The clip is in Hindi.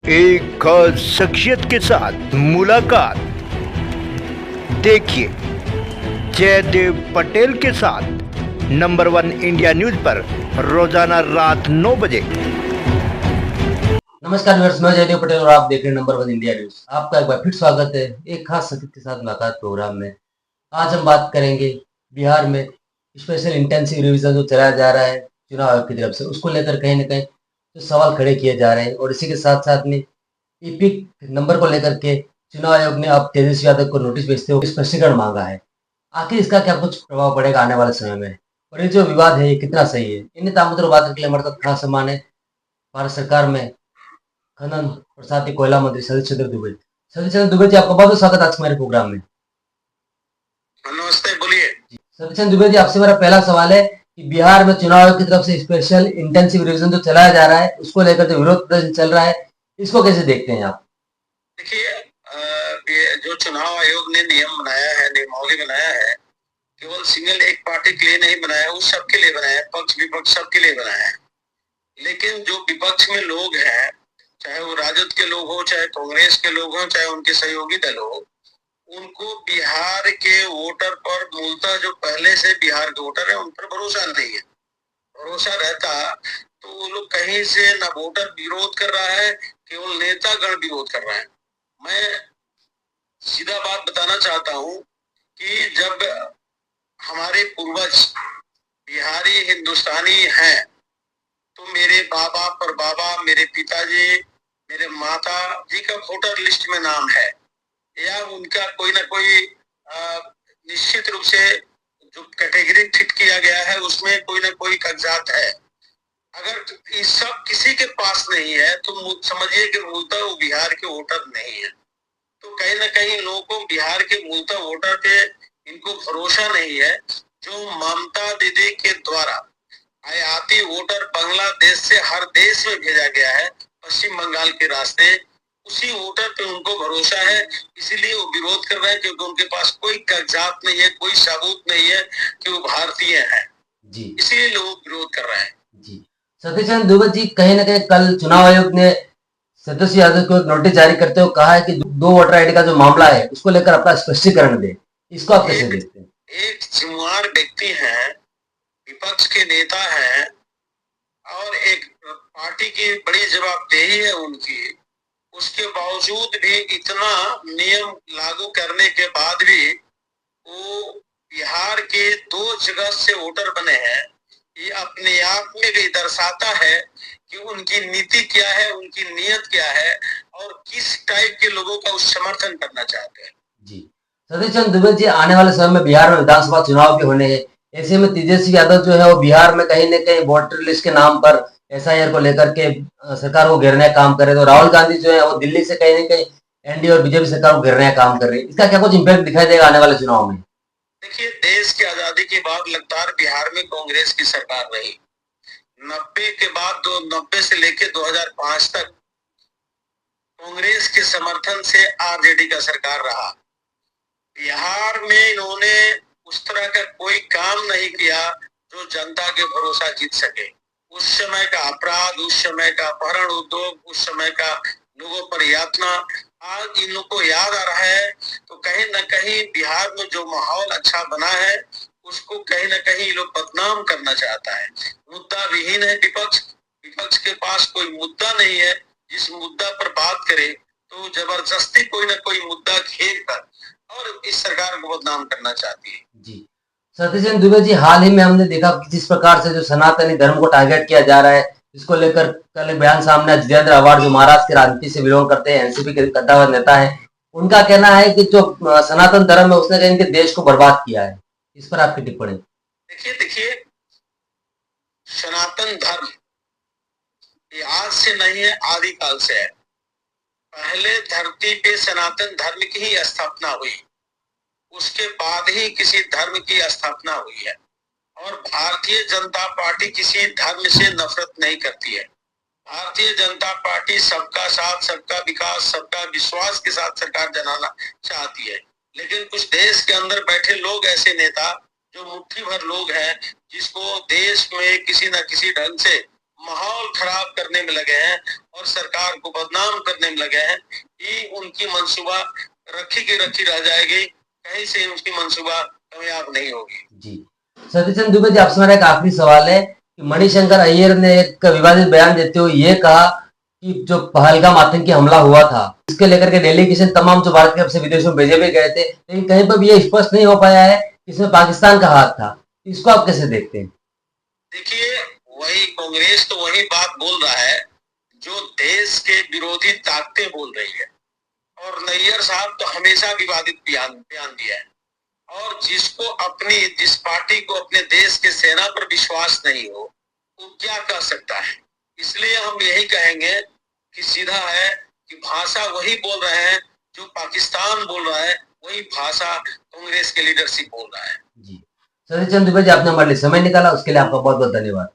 एक खास शख्सियत के साथ मुलाकात। देखिए जयदेव पटेल के साथ नंबर 1 इंडिया न्यूज पर रोजाना रात 9 बजे। नमस्कार व्यूअर्स, मैं जयदेव पटेल और आप देख रहे हैं नंबर 1 इंडिया न्यूज। आपका एक बार फिर स्वागत है एक खास शख्सियत के साथ मुलाकात प्रोग्राम में। आज हम बात करेंगे बिहार में स्पेशल इंटेंसिव रिवीजन जो चलाया जा रहा है चुनाव आयोग की तरफ से, उसको लेकर कहीं ना कहीं जो सवाल खड़े किए जा रहे हैं, और इसी के साथ साथ में ईपिक नंबर को लेकर के चुनाव आयोग ने अब तेजस्वी यादव को नोटिस भेजते हुए स्पष्टीकरण मांगा है। आखिर इसका क्या कुछ प्रभाव पड़ेगा आने वाले समय में, और ये जो विवाद है ये कितना सही है, इन तामुद्दों बात करने के लिए हमारे साथ खास सम्मान है भारत सरकार में खनन और साथ ही कोयला मंत्री सतीश चंद्र दुबे। सतीश चंद्र दुबे जी, आपका बहुत बहुत स्वागत आज हमारे प्रोग्राम में। नमस्ते, बोलिए। सतीश चंद्र दुबे जी, आपसे मेरा पहला सवाल है कि बिहार में चुनाव आयोग की तरफ से स्पेशल इंटेंसिव रिवीजन जो चलाया जा रहा है, उसको लेकर जो विरोध प्रदर्शन चल रहा है, इसको कैसे देखते हैं आप? देखिए, जो चुनाव आयोग ने नियम बनाया है, नियमावली बनाया है, केवल सिंगल एक पार्टी के लिए नहीं बनाया, वो सबके लिए बनाया है, पक्ष विपक्ष सबके लिए बनाया है। लेकिन जो विपक्ष में लोग हैं, चाहे वो राजद के लोग हो, चाहे कांग्रेस के लोग हो, चाहे उनके सहयोगी दल हो, उनको बिहार के वोटर पर मूलतः जो पहले से बिहार के वोटर है उन पर भरोसा नहीं है। भरोसा रहता तो वो लोग कहीं से न वोटर विरोध कर रहा है, केवल नेतागण विरोध कर रहा है। मैं सीधा बात बताना चाहता हूँ कि जब हमारे पूर्वज बिहारी हिंदुस्तानी हैं, तो मेरे बाबा पर बाबा, मेरे पिताजी, मेरे माता जी का वोटर लिस्ट में नाम है, या उनका कोई ना कोई निश्चित रूप से जो कैटेगरी फिट किया गया है उसमें कोई ना कोई कागजात है। अगर ये सब किसी के पास नहीं है तो समझिए कि मूलतः वो बिहार के वोटर नहीं है। तो कहीं ना कहीं लोगों को बिहार के मूलतः वोटर पे इनको भरोसा नहीं है। जो ममता दीदी के द्वारा आयाती वोटर बांग्लादेश से हर देश में भेजा गया है पश्चिम बंगाल के रास्ते, उसी वोटर पे उनको भरोसा है, इसीलिए वो विरोध कर रहे हैं, क्योंकि उनके पास कोई कागजात नहीं है, कोई सबूत नहीं है कि वो भारतीय हैं जी, इसीलिए लोग विरोध कर रहे हैं जी। सतीश चंद्र दुबे जी, कहीं ना कहीं कल चुनाव आयोग ने तेजस्वी यादव को एक नोटिस जारी करते हुए कहा है कि दो वोटर आईडी का जो मामला है उसको लेकर अपना स्पष्टीकरण दे। इसको आप कैसे देखते हैं? एक जिम्मेदार व्यक्ति हैं, विपक्ष के नेता हैं, और एक पार्टी की बड़ी जवाबदेही है उनकी, उसके बावजूद भी इतना नियम लागू करने के बाद भी वो बिहार के 2 जगह से वोटर बने हैं। ये अपने आप में भी दर्शाता है कि उनकी नीति क्या है, उनकी नीयत क्या है, और किस टाइप के लोगों का उस समर्थन करना चाहते हैं जी। सतीश चंद्र दुबे जी, आने वाले समय में बिहार में विधानसभा चुनाव भी होने हैं। ऐसे में तेजस्वी यादव जो है वो बिहार में कहीं न कहीं वोटर लिस्ट के नाम पर एसआईआर को लेकर के सरकार को घेरने का काम कर रहे, तो राहुल गांधी जो है वो दिल्ली से कहीं न कहीं एनडीए और बीजेपी सरकार को घेरने का काम कर रही है। इसका क्या कुछ इम्पैक्ट दिखाई देगा आने वाले चुनाव में? देखिए, देश की आजादी के बाद लगातार बिहार में कांग्रेस की सरकार रही। 90 के बाद 90 से लेकर 2005 तक कांग्रेस के समर्थन से आरजेडी का सरकार रहा। बिहार में इन्होंने उस तरह का कोई काम नहीं किया जो जनता के भरोसा जीत सके। उस समय का अपराध, उस समय का अपहरण उद्योग, उस समय का लोगों पर यातना आज इन लोगों को याद आ रहा है। तो कहीं न कहीं बिहार में जो माहौल अच्छा बना है उसको कहीं न कहीं लोग बदनाम करना चाहता है। मुद्दा विहीन है विपक्ष, विपक्ष के पास कोई मुद्दा नहीं है। जिस मुद्दा पर बात करे तो जबरदस्ती कोई ना कोई मुद्दा घेर कर और इस सरकार को बदनाम करना चाहती है जी। सतीश चंद्र दुबे जी, हाल ही में हमने देखा जिस प्रकार से जो सनातनी धर्म को टारगेट किया जा रहा है, इसको लेकर कल एक बयान सामने आया। जितेंद्र आव्हाड जो महाराष्ट्र की राजनीति से बिलोंग करते हैं, एनसीपी के कद्दावर नेता है, उनका कहना है कि जो सनातन धर्म है उसने कहीं इनके देश को बर्बाद किया है। इस पर आपकी टिप्पणी? देखिए, सनातन धर्म ये आज से नहीं है, आदिकाल से है। पहले धरती पे सनातन धर्म की ही स्थापना हुई, उसके बाद ही किसी धर्म की स्थापना हुई है। और भारतीय जनता पार्टी किसी धर्म से नफरत नहीं करती है। भारतीय जनता पार्टी सबका साथ, सबका विकास, सबका विश्वास के साथ सरकार चलाना चाहती है। लेकिन कुछ देश के अंदर बैठे लोग, ऐसे नेता जो मुट्ठी भर लोग हैं, जिसको देश में किसी न किसी ढंग से माहौल खराब करने में लगे हैं, और सरकार को बदनाम करने में लगे हैं कि उनकी मंसूबा रखी की रखी रह जाएगी, कहीं से उनकी मंसूबा कामयाब नहीं होगी। जी सतीश चंद्र दुबे जी, आपसे मेरा एक आखिरी सवाल है कि मणिशंकर अय्यर ने एक विवादित बयान देते हुए ये कहा कि जो पहलगाम आतंकी हमला हुआ था इसके लेकर के डेलीगेशन तमाम जो भारत के विदेशों में भेजे भी गए थे, लेकिन कहीं पर भी ये स्पष्ट नहीं हो पाया है कि इसमें पाकिस्तान का हाथ था। इसको आप कैसे देखते हैं? देखिए, वही कांग्रेस तो वही बात बोल रहा है जो देश के विरोधी ताकतें बोल रही है, और नैयर साहब तो हमेशा विवादित बयान दिया है, और जिस पार्टी को अपने देश के सेना पर विश्वास नहीं हो वो क्या कर सकता है। इसलिए हम यही कहेंगे कि सीधा है कि भाषा वही बोल रहे हैं जो पाकिस्तान बोल रहा है, वही भाषा कांग्रेस के लीडरशिप बोल रहा है। जी सतीश चंद्र दुबे जी, आपने हमारे लिए समय निकाला, उसके लिए आपका बहुत बहुत धन्यवाद।